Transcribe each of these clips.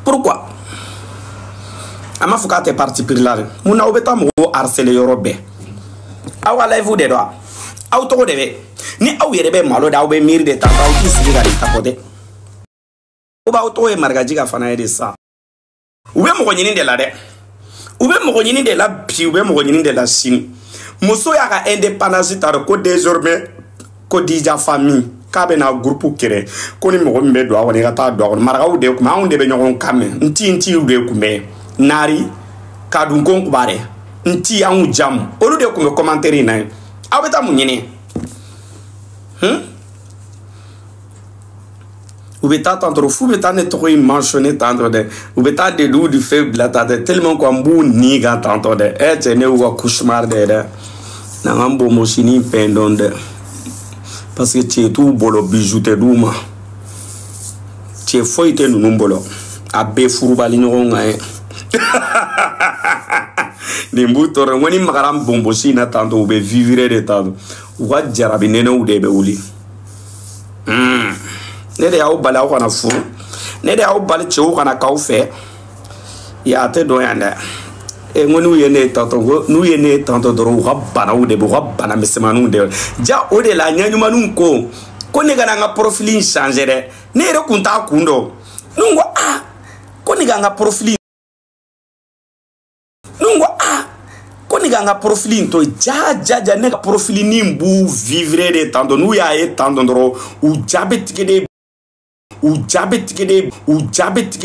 Pourquoi? Ama fuka te parti pris là. Mouna obeta mo harceler yorobe. Awa live de doa. Aw to de be. Ni aw yere be malo da aw be miri de tamba aw ki sigi ga ta pote. Oba aw to e margaji ga fana de sa. Ube mo nyini de la de. Ube mo nyini de la bi ube mo nyini de la sin. Muso ya ka indépendance tar ko désormais ko dija famille. Kabe na groupe kere ko ni mo mbe do awoni gata do awon maragaw de kuma on de be nyon kame nti de kumbe nari kadun kon kubare nti an jam olu de kumbe commentaire na aweta munyene ubeta tantro fu beta ne to mentionner tantro de ubeta de dou du faible la tante tellement ko mbu ni ga tantro de e ne wa cauchemar de na ngambo mosini pendonde. Parce que tu es tout bolo bijouté douma. Tu es foyté nous bolo. Abe furubali nyonga e. Nimbutore woni magaram bombosi na tanto ube vivre de tanto. Wa jarabi nene ude be uli. Nede ya ubala ko na furu. Nede ya ubali che ko na kaufe. Ya te do yanda. E ngonu yene tanto nu yene tanto doro rabana ude bo rabana mesemanu de ja ode la nyanyumanu ko ne gana nga profil changer de ne re kunta kundo nungo ko ne ganga profil nungo ko ne ganga profil to ja ne profil ni mbu vivre de tanto nu ya e tanto doro u jabetike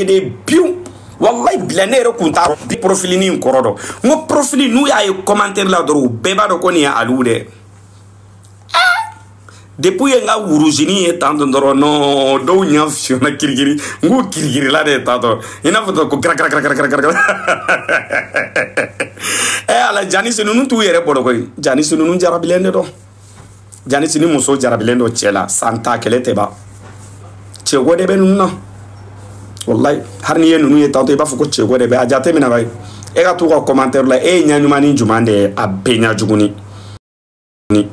de biu. Wallahi blanere kunta di profili ni nkorodo ngo profili nu ya commentaire la doro beba do koni ya alude depuis nga wurujini e tanto doro no do nya fiona kirigiri ngo kirigiri la de tanto ina foto ko kra ala jani sunu tu yere bodo koy jani sunu jarabilende do jani sunu muso jarabilende o chela santa kelete ba chego de benuna. Wallahi har ni yenu ye tanto ba fuko chego de be ajate mina bay e ga to ko commentaire la e nya nyuma ni jumande abenya juguni ni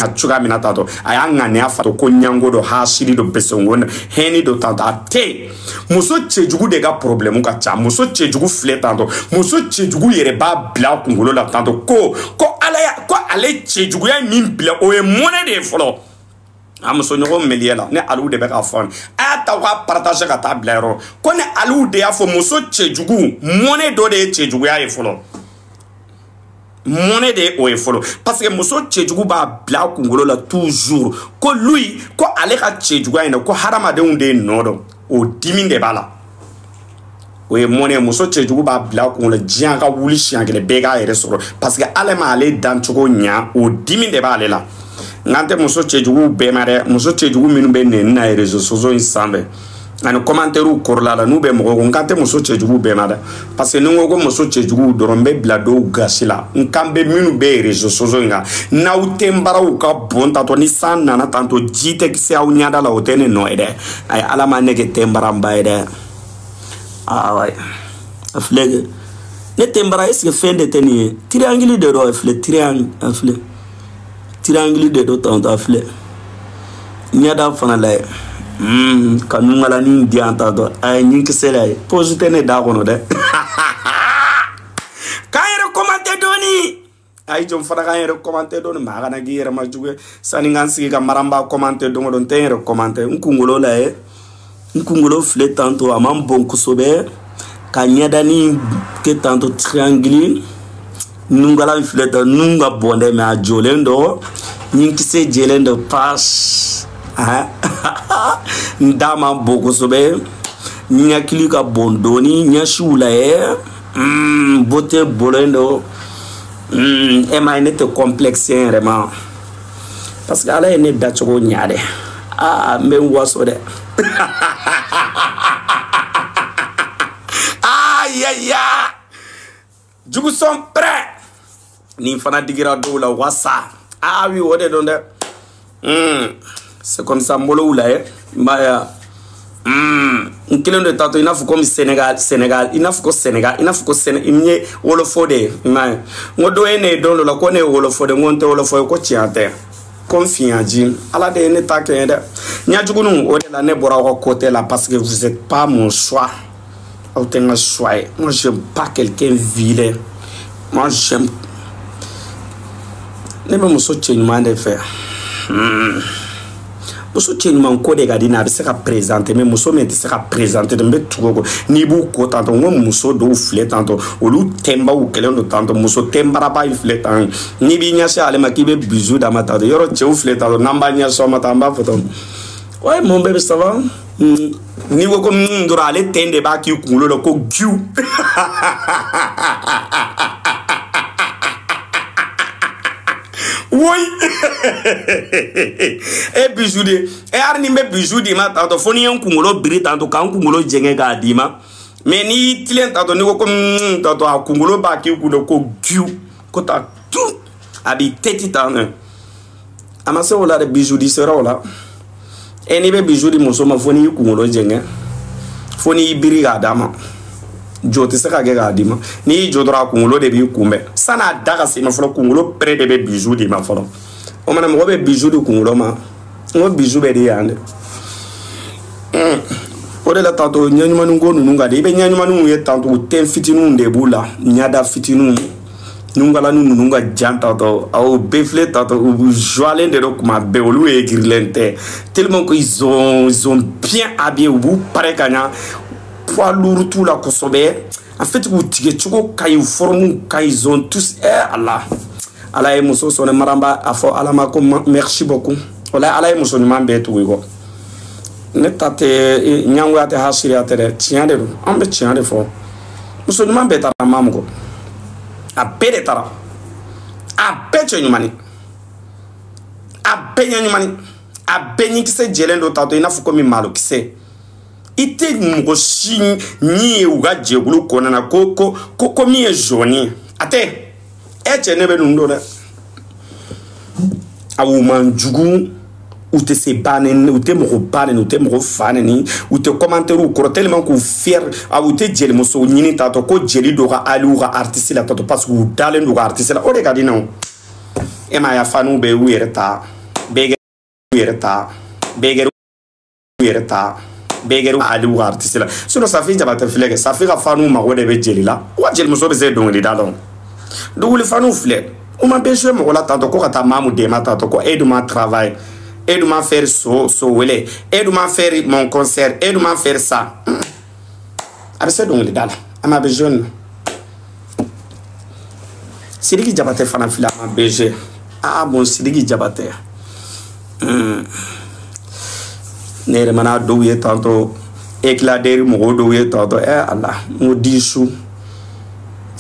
achuga mina tato ayanga ne afato ko nyango do hasiri do besongon heni do tanto ate muso chejugu de ga problème ka cha muso chejugu fle tanto muso chejugu yere ba bla kungolo la tanto ko ale chejugu ya min bla o e mone de folo amuso nyogo meliela ne alu de be ka fon ata wa partager ka ta blero ko ne alu de ya fo muso chejugu mone do de chejugu ya e folo monnaie de oefolo parce que muso chejugu ba bla kungolo la toujours ko lui ko ale ka chejugu ina ko harama de unde nodo o dimin de bala o e monnaie muso chejugu ba bla kungolo jian ka wuli chiangele bega ere soro parce que ale ma ale dan chugo nya o dimin de bala la ngante muso chejugu be mare muso chejugu minu be ne na réseaux sociaux ensemble ani commentaire ou korla la nou be mo ngante muso chejugu be mada parce que ngo muso chejugu dorombe blado gasila nkambe minu be réseaux sociaux nga na utembara uka bonta to ni san nana tanto jite kise au nyada la otene no ede ay alama nege tembara mbaide ouais aflege ne tembara est-ce que fin de tenir triangle de do afle triangle de do tanto afle nyada fana la kanungala ni dianta do ay nyinki sele posite ne da kono de kayere commenter doni ay jom fada kayere commenter doni ma kana gi yere ma juge sani ngansi ga maramba commenter dongo don tere commenter nkungolo la nkungolo fle tanto amam bon kusobe kanyada ni ke tanto triangle nungala fle ta nunga bonde ma jolendo nyinki se jelendo pass ndama boko sobe nyakili ka bondoni nyashula bote bolendo ema ne te complexe vraiment parce que ala ne da chogo nyaade me waso de ya jugu sont prêts ni fana digira do la wasa oui wode don de c'est comme ça mbolo oula maya kelen de tato ina fuko Sénégal ina fuko Sénégal imye wolofode ima ngodo ene don la ko ne wolofode ngonte wolofode ko tiante confiance ala de ne ta ke de nyajugunu o de la ne bora ko côté là parce que vous êtes pas mon choix au tenga choix moi j'aime pas quelqu'un vilain moi j'aime ne me muso tchenyuma de faire muso tchenyuma ko de gadi na be se ka présenter mais muso me se ka présenter de be tugo ni bu ko tanto ngo muso do fle tanto olu temba u kelen do tanto muso tembara ba fle tan ni bi nya sha ale makibe bizu da mata de yoro che u fle tanto namba nya so mata mba foto ouais mon bébé ça va ni wo ko ndura ale tende ba ki kulo lo ko giu oui e bijoudi e arni me bijoudi ma tanto foni en kungolo biri tanto kan kungolo jenge ga dima mais ni tilen tanto ni ko tanto a kungolo ba ki kulo ko giu ko ta tout abi teti tan amase wala de bijoudi sera wala e ni be bijoudi muso ma foni kungolo jenge foni biri ga dama joti se ka ga dima ni jodra kungolo de bi kumbe sana daga se ma folo kungolo pre de be bijou di ma folo o mana mo be bijou di kungolo ma mo bijou be de yande o de la tanto nyanyuma ngonu nunga de be nyanyuma nunga ye tanto ten fitinu de bula nyada fitinu nunga la nunga janta to au befle tanto u joalen de kuma be olu e grilente tellement qu'ils ont bien habillé ou pare kanya poids lourd tout la kosobe en fait vous tige chuko kay formu kay ils tous Allah ala e muso sone maramba afo ala ma ko merci beaucoup wala ala e muso ni mambe tu go ne tate nyango ate hasiri ate tiande do ambe tiande fo muso ni mambe ta mamugo a pede tara a pecho nyumani a penya nyumani a benyi kise jelendo tato ina fuko mi malo kise ite mgo shi ni uga jegulu kona na koko mi e joni ate eche nebe nundore awu manjugu ute se banen ute mgo faneni ute commentaire ou koro tellement ko fier awu te jeli moso nyini tato ko jeli do ga alu ga artiste la tato parce que dalen do ga artiste la o de gadina e ma ya fanu be wierta bege wierta begeru alu artiste la sino safi jabata fleke safi ga fanu ma wode be jeli la wa jeli muso be ze dongli dalon duguli fanu flek o ma be jouer mo la tanto ko kata mamu de mata to ko aide-moi travail aide-moi faire so wele aide-moi faire mon concert aide-moi faire ça abi se dongli dala ama be jeune sidiki jabata fana fila ma beje bon sidiki jabata nere mana do ye tanto éclater mo do ye tanto Allah mo disu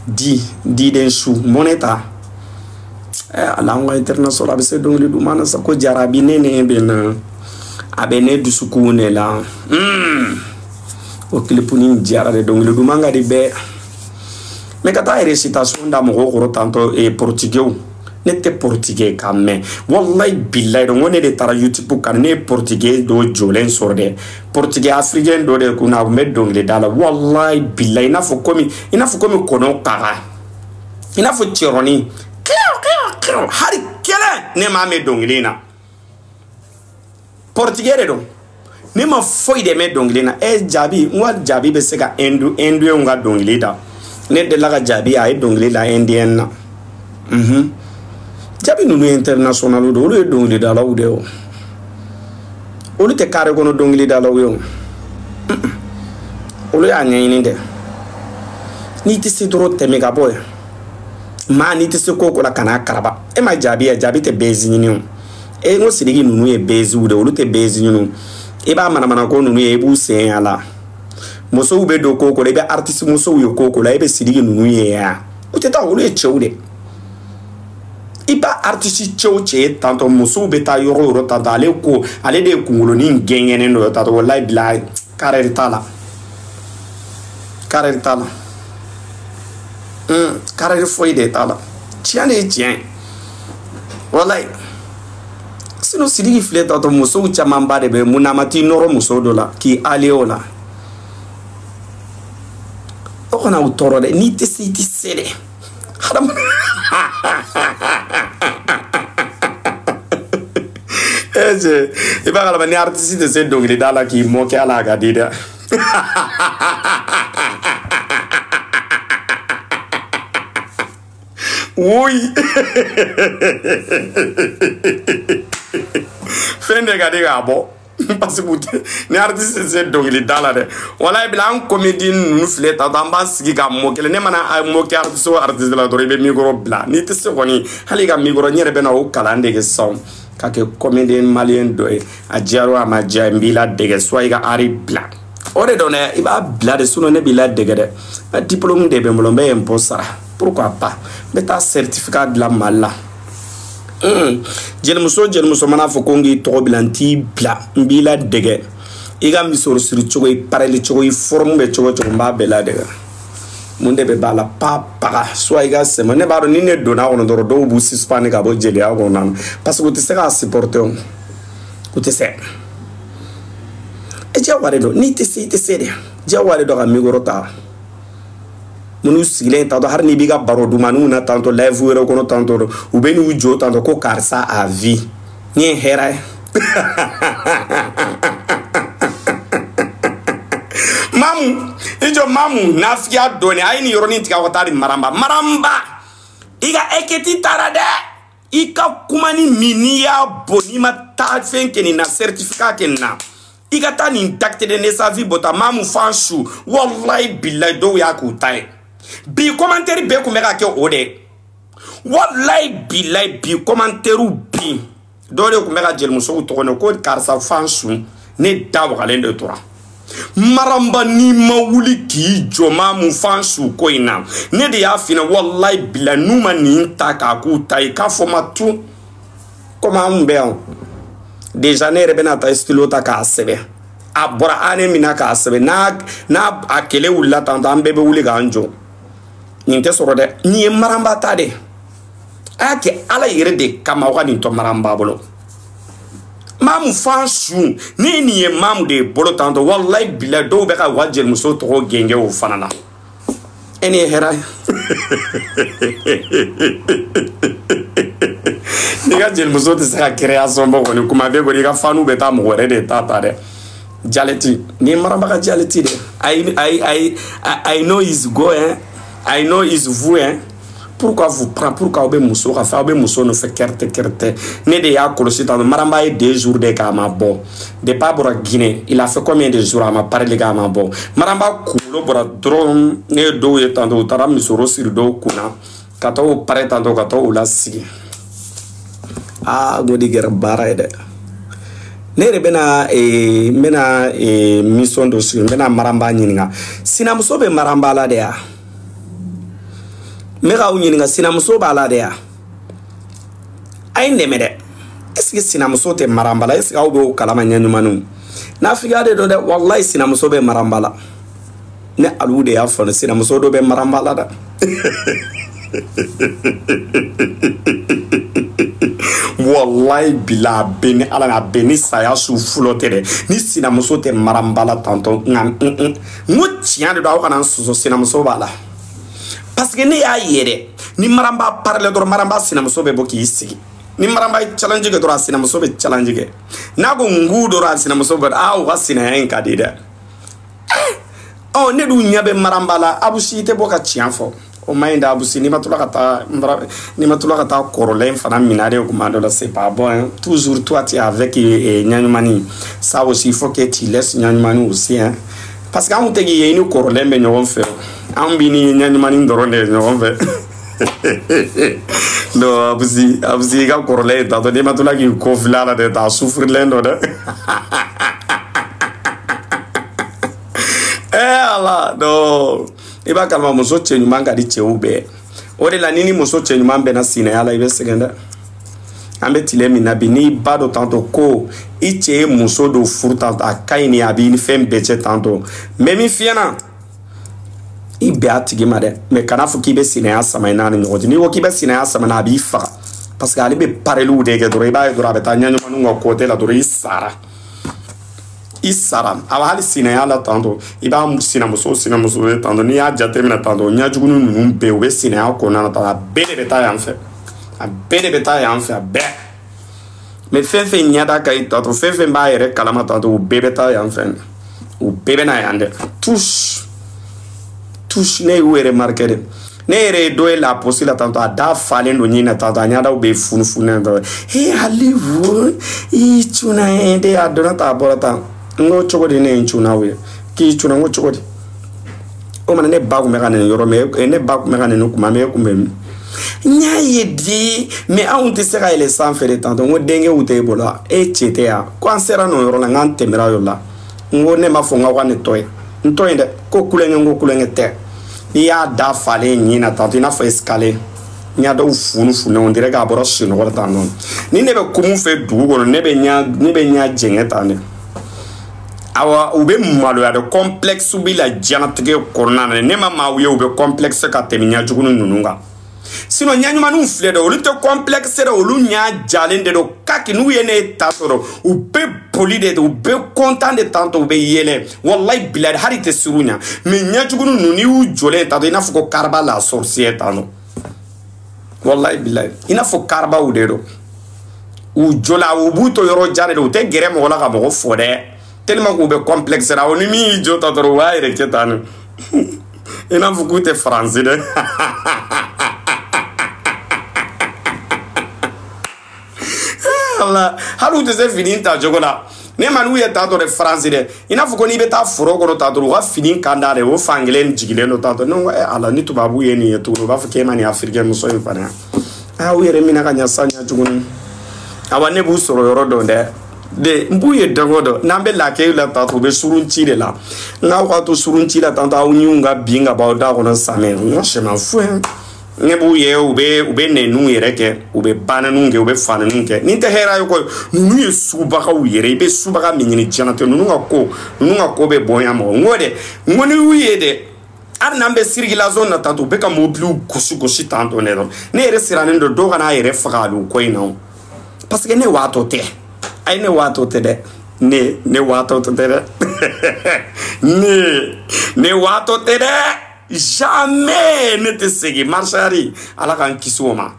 di den su moneta Allah ngo international be se dongli du mana sa ko jarabi nene ben abene du sukune la o clipuni jara de dongli du manga di be me kata récitation da mo ko tanto e portugais n'était portugais quand même wallahi billahi do ngone de tara YouTube kan ne portugais do jolen sorde portugais africain do de kuna me dongle dala wallahi billahi ina fo komi kono kara ina fo tironi claro hari kele ne ma me dongle na portugais do ne ma foi de me dongle na jabi jabi be sega endu nga dongle da ne de la jabi ay dongle la indien na jabi nunu international do olu dongli dala ude o olu te kare kono dongli dala uyo olu ya nyini de ni ti se dro te mega boy ma ni ti se koko la kana karaba e ma jabi te bezi nyini e ngo sidigi nunu e bezi ude olu te bezi nyinu e ba mana ko nunu e bu sen ala moso ube do koko le be artiste moso uyo koko la e be sidigi nunu ye ya uteta olu e cheude iba artiste cheuche tanto musu beta yoro tanto ale de kungolo ni ngengene no tanto wallahi billahi kareritala karer foi de tala tiane wallahi Sinon, si il filait dans ton muso ou chamamba de be, munamati noro muso dola, qui aliola. On a autour de ni te si ti sede. Il va y avoir artiste de cette donc dans la qui moque à la gadida. Oui. Fin de garder à bon. Parce que les artistes de cette donc dans la. Voilà, il y a un comédien nous flette en bas qui a moqué. Les mana a moqué artiste de la torre, il micro blanc. Ni te se connaît. Allez, micro n'y a pas au calendrier que son. Kake comédien malien doy a jaro ama jambila dege soiga ari black ore donné iba blade suno ne bila dege de a diplôme de be molombe imposara pourquoi pas mais ta certificat de la mala jelmuso mana fo kongi to bilanti bla mbila dege iga misoro siri chogo i pareli chogo i forme be chogo mba bela dege munde be bala papa soit iga sema ne baro ni ne dona on do bu suspend ka bo jeli a on nan parce que tu sais supporter ku te se e jaware do ni te se de jaware do ga mi gorota munu siglen ta do har ni biga baro du manu na tanto live wero kono tanto u be ni ujo tanto ko karsa a vie ni hera mamu ijo mamu nafia doni aini yoroni tika watari maramba iga eketi tarade ika kumani minia bonima ta fenke ni na certificat kenna iga ta ni intact de nesa vie bota mamu fanshu wallahi billahi do ya kutai bi commentaire be ko meka ke ode wallahi billahi bi commentaire bi do le ko meka jel muso to ko karsa fanshu ne dawo kalende tora maramba ni mawuli ki joma mu fansu ko ina ne de ya fina wallahi bila numa ni taka ku tai ka foma tu koma mbe déjà ne rebe na ta estilo ta ka sebe abora ane mina ka sebe na akele wula tanta mbebe wuli ganjo ni te soro de ni maramba ta de ake ala yire de kama wa ni to maramba bolo mamu fansu ni ye mamu de bolo tanto wallahi bila do be ka wajel muso to genge o fanana eni hera ni ga jel muso te sa création bo ko ni kuma be ko ni ga fanu be ta mo wore de tata de jaleti ni maramba ka jaleti de I know is go I know is vous pourquoi vous prend pourquoi obe muso ka fa obe muso no fait kerte ne de ya kolosi tan maramba e 2 jours de kama bon de pas bora Guinée il a fait combien de jours à ma parler kama bon maramba kulo bora dron ne do e tan do tara misoro sir do kuna kato pare tan do kato la si godi ger bara de ne re bena mission do sur bena maramba nyinga sina muso be maramba la de ya mega unyi nga sinamuso bala de ya ay nemede eski sinamuso te marambala eski awbo kalama nyanyumanu na figa de do de wallahi sinamuso be marambala ne alude ya fon sinamuso do be marambala da wallahi bila beni ala na beni saya su flotte de ni sinamuso te marambala tanto ngam ngutiya de do kana so sinamuso bala parce que ne y'a yere ni maramba parle dor maramba sinamuso be boki isigi ni maramba challenge ge dor sinamuso be challenge ge na go ngu dor sinamuso be wa sina en kadida ne du nyabe maramba la abusi te boka chianfo o mainda abusi ni matula kata korolen fana minade ko mando la c'est pas bon toujours toi tu es avec nyanyumani ça aussi il faut que tu laisses nyanyumani aussi parce que on te gi yeni korolen be nyon fe ambini nyanyumani ndorone nyon fe no abusi ga korole ta to de matula ki ko flala de ta souffrir lendo de ala no iba kalma muso chenyuma ngadi cheube ore la nini muso chenyuma mbe na sina yala ibe segenda ambe tilemi na bini bado tanto ko iche muso do furta akaini abi ni fembeche tanto memi fiena i be atigi ma de me kana fu ki be sina ya sama ina ni ngodi ni wo ki be sina ya sama na bi fa parce que ale be parelu de ke doro iba e doro abeta nyanyo manu ngo côté la doro isara aba hali sina ya la tanto iba sina muso tanto ni ya jate mina tanto nyajugunu nunu be o be sina ya ko na ta bele beta ya nfe a bele beta ya nfe be me fefe nyada ka ito fefe ba ere kalama tanto o bebe ta ya nfe o bebe na ya ande touche ne were marquer ne ere do la possible tanto ada falen do nyina tanto nyada o be funu tanto he alivu I chuna ende adona ta borata ngo chogodi ne chuna we ki chuna ngo chogodi o mana ne ba ku meka ne yoro me ne ba ku meka ne no kuma me ku me nya yedi me aunte sera ele sans faire tanto ngo denge ute bola e chetea ko sera no yoro na ngante mera yola ngo ne mafonga kwa ne toy ntoinde ko kulenge te ya da fale nyina tanto ina fa escale nya do funu on dirait ka boro sino wala tanno ni ne be kumu fe dugo ne be nya jenge tane awa ube malo ya de complexe bi la janatike corona ne ma wiye ube complexe ka teminya jugunu nununga sino nyanyuma nu fle de olute complexe de olu nya jalende do kaki nu yene tasoro ube poli de ube content de tanto ube yele wallahi bilad harite surunya me nya jugunu nuni u jole tato ina fuko karba la sorcière tano wallahi bilad ina fuko karba u dedo u jola u buto yoro jare do te gere mo la ka mo fode tellement qu'on be complexe là on mi jo tatoro wa ere ketano ina fuku te français de Allah halu te se fini ta jogola ne manu ye tato de français de ina fuko ni beta foro ko tatoro wa fini kanda de o fangelen jigile no tato no ala ni tubabu ye ni to ba fuke mani africain muso en fana we ere mina ka nyasanya jugun awa ne bu soro yoro do de mbuye dangodo nambe la ke la tato be surunchi de la na wa to surunchi la tanta unyunga binga ba da ko na same no je m'en fous ne buye ube ne nu yereke ube bana nunge ube fana nunge ni te hera yo ko nu ye suba ka uyere be suba ka minyini janate nu nga ko be boya mo ngode ngoni uye de ar nambe sirgila zone na tato be ka moblu kushi tanto ne re sirane do kana yere fagalu ko ina parce que ne wato te ay ne wato te de ne wato te de ne wato te de jamais ne te segi marchari ala kan kisoma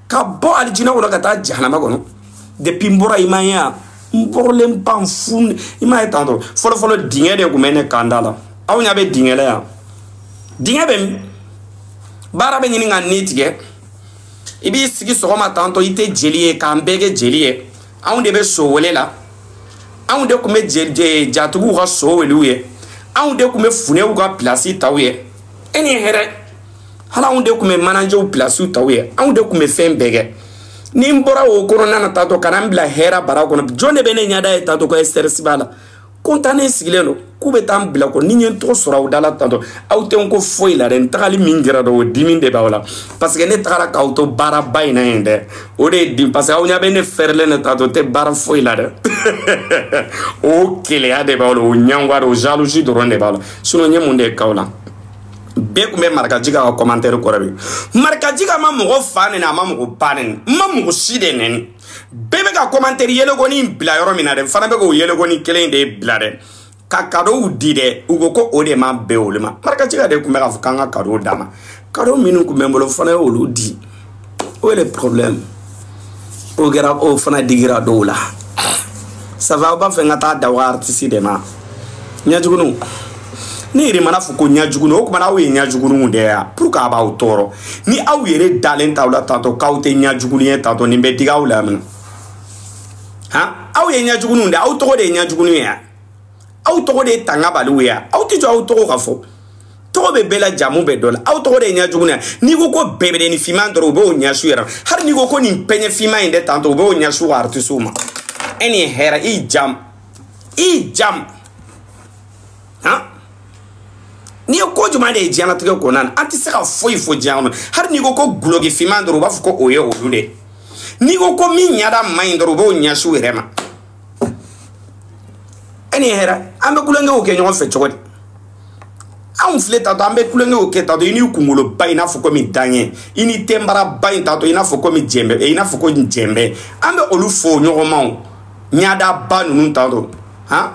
ka bo aljina wala kata jahanama kono depuis mbora imaya mborlem pam fun imaya tanto folo dinge de kumene kandala aw nya be dinge la ya dinge be bara be nyini ngani tige ibi sigi sogoma tanto ite jeliye kambege jeliye aw de be sowele la aw de kume jatugu ga sowele uye aw de kume fune u ga place tawye eni here hala unde kume manager u place tawye unde kume fembege ni mbora o corona na tato kanambla hera bara kono jonde bene nyada e tato ko stress bala kontane sigileno kube tambla ko ninyen to sora udala tato auto onko foila ren tagali mingira do diminde bawla parce que ne tagara ka auto bara bayna ende ode dim parce que awnya bene ferle ne tato te bara foila de o kele ade bawlo o nyangwa do jalousie do ronde bawla suno nyemunde kawla be kume marka jiga ko commentaire ko rabi marka jiga ma mo fane na ma mo panen ma mo side nen bebe ka commentaire yelo goni bla yoro minade fana be ko yelo goni kelen de blade ka kado udide ugo ko ode ma be olema marka jiga de kume ka fukanga kado dama kado minu kume mbolo fana olu di o le problème o gera o fana digira dola ça va ba fe ngata dawa artiste de ma nya jugunu ni rimana fuko nyajugunu o kuma na we nyajugunu munde ya pourquoi ba utoro ni aw yere dalen tawla tanto kaute nyajugunu ye tanto ni be diga wala man ha aw ye nyajugunu nda aw to de nyajugunu ya aw to de tanga balu ya aw ti jo aw to ka fo to be bela jamu be dola aw to de nyajugunu ni ko bebe de ni fimandro bo nyashu yera har ni ko ni penye fima inde tanto bo nyashu artisuma eni hera I jam ha ni ko juma de jana tege ko nan anti se ka foi fo jana har ni ko glogi fimandro ba fuko oye olude ni ko mi nyada mindro bo nyashu rema eni hera ambe kulenge o ke nyon fe chokodi an filɛ tantɔ an bɛ kulonkɛ o kɛ tantɔ i n'i kunkolo ba i n'a fɔ komi daɲɛ i ni tɛnbara ba in tantɔ i n'a fɔ komi jɛnbɛ i n'a fɔ ko jɛnbɛ an bɛ olu fo ɲɔgɔn ma o ɲada ba ninnu tantɔ han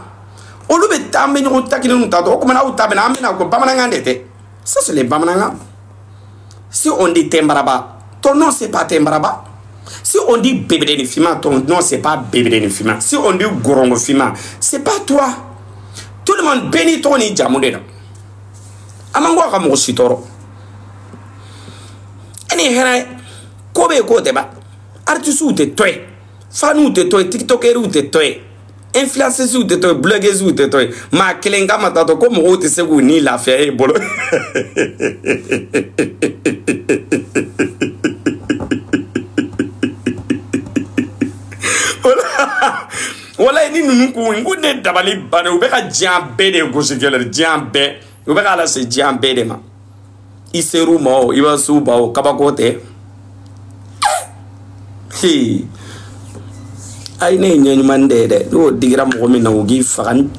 olu bɛ taa an bɛ ɲɔgɔn takini ninnu tantɔ o kumana aw ta bɛna an bɛna ko bamanankan de tɛ ça c'est le bamanankan si on dit tɛnbaraba ton nom c'est pas tɛnbaraba si on dit bébédénifima ton nom c'est pas bébédénifima si on dit gorongofima c'est pas toi tout le monde béni ton ni jamu de la amango ka mo sitoro eni hera ko be ko te ba artiste ou te toy fan ou te toy tiktoker ou te toy influenceuse ou te toy blogueuse ou te toy ma kelenga mata to ko mo te se go ni la fe e bolo wala ni nunu ku ngune dabali bane u be ka jambe de gosigele jambe u be ka la se jambe de ma iseru mo iba su ba o kabakote hi ay ne nyanyu mande de do digira mo mi na ugi fagan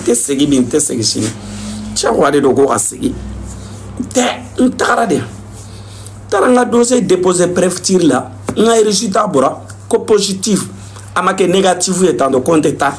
te segi bin te segi sini cha wade do ko asigi te ntara de taranga dossier déposer préfecture là nga résultat bora ko positif amake négatif étant de compte ta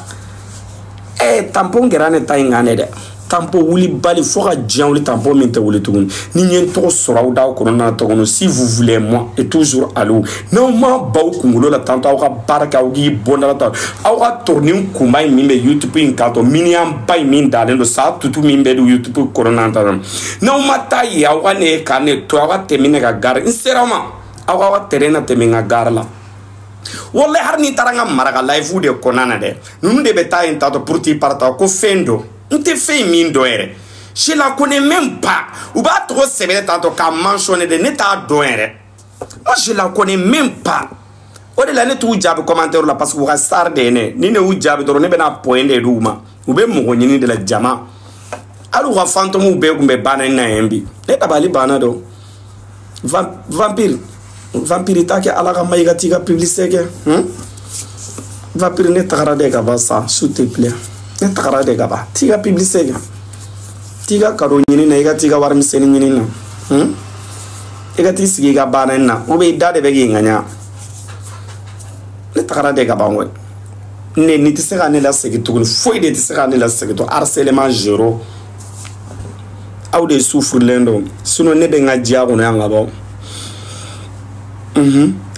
tampon grane ta ngane de tampon wuli bali foka djan wuli tampon minte wuli tugun ni nyen to sora ou da ko na to no si vous voulez moi et toujours allô non ma baw kungulo la tanto aw ka baraka aw gi bonda ta aw ka tourner kumay mimbe youtube in kato miniam bay min dalen do sa tutu mimbe do youtube ko na ta non ma tayi aw ka ne kane to aw ka temine ga gar inserama aw ka terena teminga gar la wallahi har ni taranga maraga live de konana de nunu de beta en tato pour ti parta ko fendo nte fe min do ere je la connais même pas ou ba trop sebele tanto ka mentionner de neta do ere moi je la connais même pas o de la ne tu jabe commentaire la parce que wa star de ne ni ne u jabe do ne bena point de ruma u be mo nyini de la jama alu wa fantôme u be gumbe bana na embi ne tabali bana do vampire take ala ka maïga tiga publicité ke vampire ne tagara de ka ba sa s'il te plaît ne tagara de ka ba tiga publicité ke tiga karo nyini na iga tiga war miseni nyini na iga ti sigi ga bana na o be da de be gi nganya ne tagara de ka ba ngwe ne ni ti sera ne la segi to foi de ti sera ne la segi to harcèlement zéro aw de souffre lendo sinon ne be nga dia ko na nga ba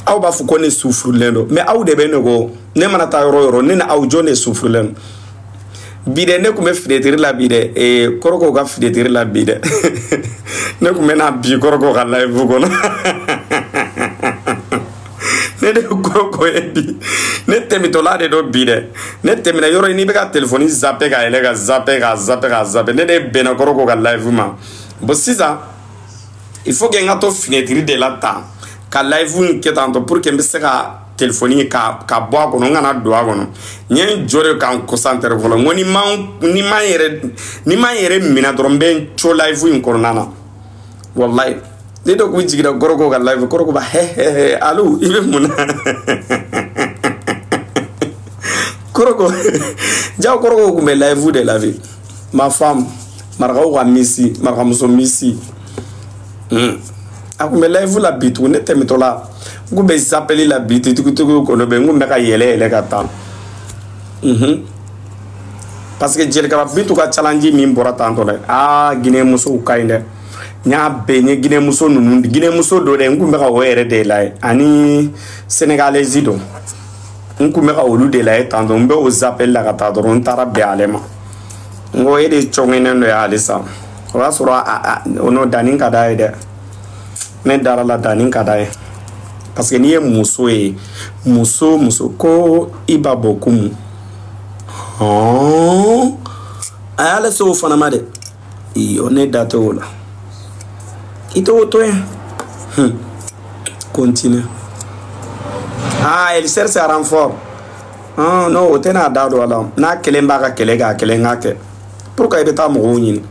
aw ba fu ko ne souffre lendo mais aw de be ne go ne manata yoro ne na aw jone souffre lendo bide ne kume fidetiri la bide koroko ga fidetiri la bide ne kume na bi koroko ga live ko ne de koroko e bi ne temi to la de do bide ne temi na yoro ni be ka téléphone zappe ga ele ga zappe ne de be na koroko ga live ma bo sisa il faut que ngato fidetiri de la ta ka live ke tanto pour que me se ka téléphone ka bo ko ngana do agono nyen jore kan concentre volo ngoni ni ma yere mina drombe cho live in corona wallahi de do ko jigira goroko ga live goroko ba he alu ibe muna goroko jaw goroko ko me live de la vie ma femme marga wa misi marga muso misi akume live la bitu ne temitola ngube zapeli la bitu tukutuku ko no be ngumbe ka yele ka ta parce que jere ka bitu ka challenge mi mbora tanto le gine muso kainde nya be ni gine muso nunu gine muso do de ngumbe ka were de la ani sénégalais do ngumbe ka olu de la tanto mbe o zapeli la ka ta do on tara be alema ngo ede chongene no ya alisa wa sura ono danin ka da ide ne dara la danin ka da parce que ni muso e muso ko iba bokum ayale so fana made I on est dato là ito to continue il cherche à renfort non otena dado ala na kelemba ka kelega kelenga ke pourquoi ibeta mo nyini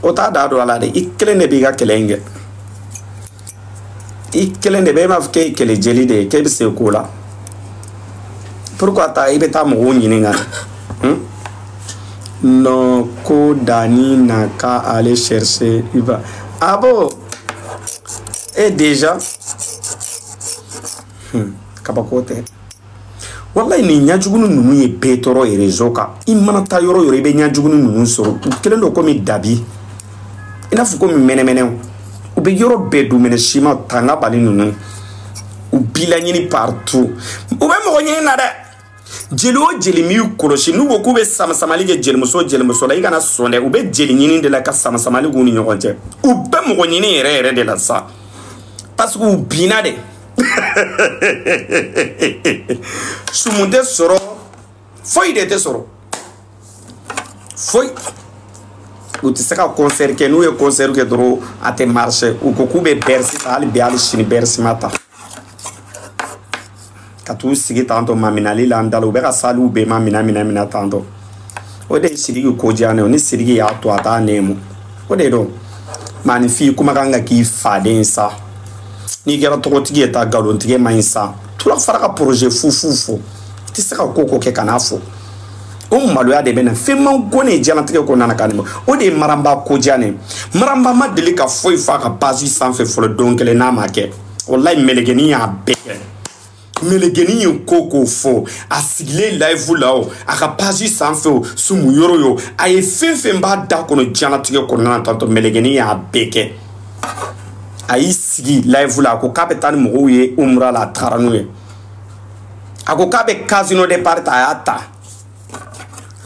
ota dado ala de ikele biga kelenge ikele ne be ma fke kele jeli de ke be se kola pourquoi ta ibeta mo nyini nga Non, ko Dani n'a qu'à aller chercher. Il va. Ah bon? Et déjà, kabakote. Wallahi ni nyajugunu nunu ye petoro e rezoka. Imana ta yoro yoro be nyajugunu nunu soro. Kelen do komi dabi. Ina fu komi mene. U be yoro be du mene shima tanga bali nunu. U bila nyini partout. U be mo nyini na de. Jeli o jeli mi koroshi nugo kube samsamali ke jeli muso la igana sonde u be jeli nyini de la ka samsamali guni nyokonje. U be mo nyini ere de la sa. Parce que u bina de. Sumunde soro foi de te soro foi u ti saka concert ke nu e concert ke dro ate marché u ko kube bersi tal be al shini bersi mata katu sigi tanto maminali la ndalo be ka salu be mamina tanto o de sigi ko jane o ni sigi ya to ata nemu o de do manifi kuma kanga ki faden sa ni gera to tigi ta galon tigi mainsa tu la faraka projet fou ti saka koko ke kanafo o maloya de bena fema gone jana tigi ko nana kanimo o de maramba ko jane maramba ma deli ka foi fa ka basi sans fait folo donkele na make wallahi melegeni ya beke melegeni koko fo asigile live lao aka basi sans fait sumu yoro yo ay fefe mba da kono jana tigi ko nana tanto melegeni ya beke ayi sigi live la ko kabe tan mo ye umra la taranu ye ako kabe casino de parta ayata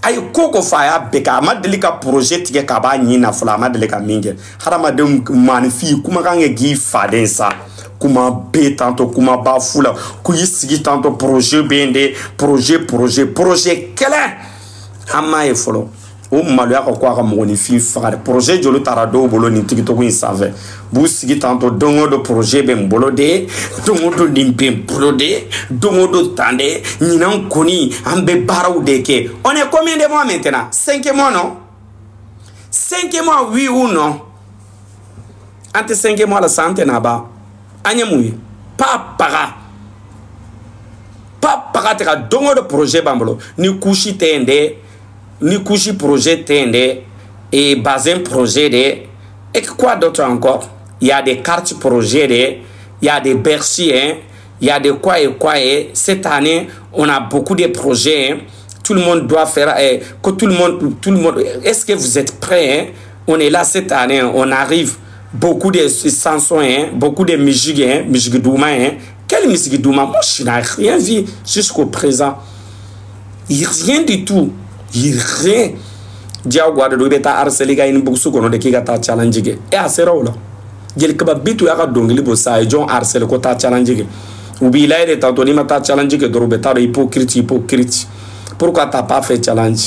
ay koko fa ya beka ma delika projet tige ka ba nyina fula ma delika minge harama de manifi kuma kange gi faden sa kuma be tanto kuma ba fula ku yisigi tanto projet bende projet kala amma e folo o malo ya ko ka moni fi fa projet jolo tarado bolo ni tikito ko insave bu sigi tanto dongo do projet be mbolo de dongo do limpe mbolo de dongo do tande ninan koni ambe baraw de ke on est combien de mois maintenant 5 mois non 5 mois oui ou non ante 5 mois la santé na ba anyamui pa paga te ka dongo do projet bambolo ni kushi tende ni couchi projet tende et bazin projet de et quoi d'autre encore il y a des cartes projet de il y a des Bercy hein il y a de quoi et cette année on a beaucoup de projets hein? Tout le monde doit faire que tout le monde est-ce que vous êtes prêts hein? On est là cette année hein? On arrive beaucoup de chansons hein? Beaucoup de musique hein? Musique douma hein? Quelle musique douma? Moi je n'ai rien vu jusqu'au présent, rien du tout. Rien dia guarda do beta arseli ga in buksu kono de kiga ta challenge ge e asera wala jeli kaba bitu ya ga dongli bo sa jon arsel ko ta challenge ge ubi la de tanto ni mata challenge ge do beta hypocrite pourquoi t'as pas fait challenge